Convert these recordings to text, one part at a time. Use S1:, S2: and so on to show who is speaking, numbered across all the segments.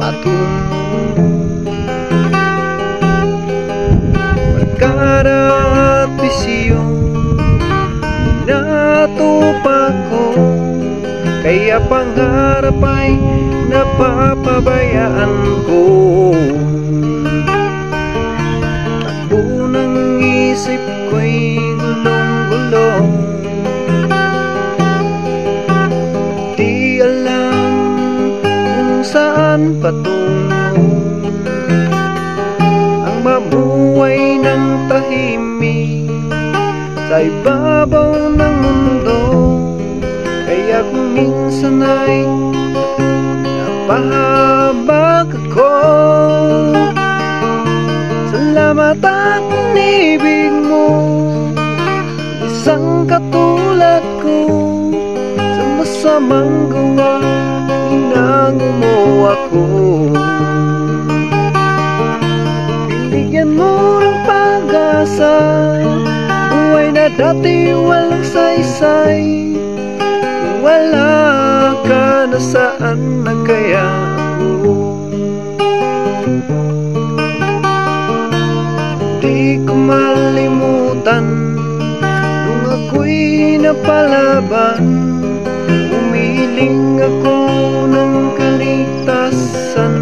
S1: patungo. Magkara at bisyong natupag ko, kaya pangarap ay napapabayaan ko. Takbo ng isip ko'y gulong-gulong, di alam kung saan patungo. Ang mabuhay ng tahimik sa ibabaw ng mundo, kaya kung minsan ay napahabag ako. Salamat at inibig mo, isang katulad ko, sa masamang gawa inango mo ako. Binigyan mo ng pag-asa, buhay na dati walang saysay. Kung wala ka, nasaan na kaya ako? Di ko malimutan nung ako'y napalaban, umiling ako ng kaligtasan.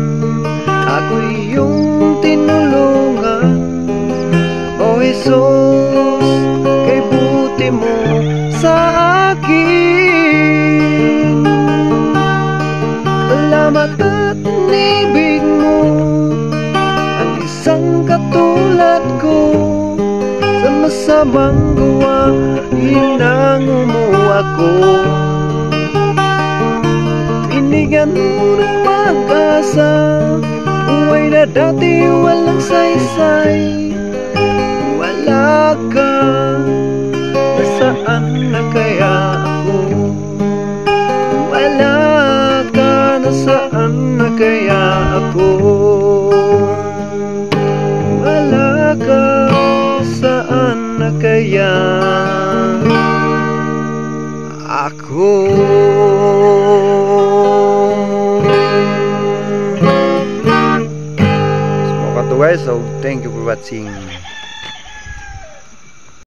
S1: Ako'y iyong tinulungan, O Jesus, kay buti mo sa akin. Salamat at inibig mo ang isang katulad ko, sa masamang gawa inango mo ako. Binigyan mo ng pag-asa, buhay na dati walang saysay. Wala ka, nasaan na kaya ako? Wala ka, nasaan na kaya ako? Wala ka, saan na kaya ako? So guys, so thank you for watching.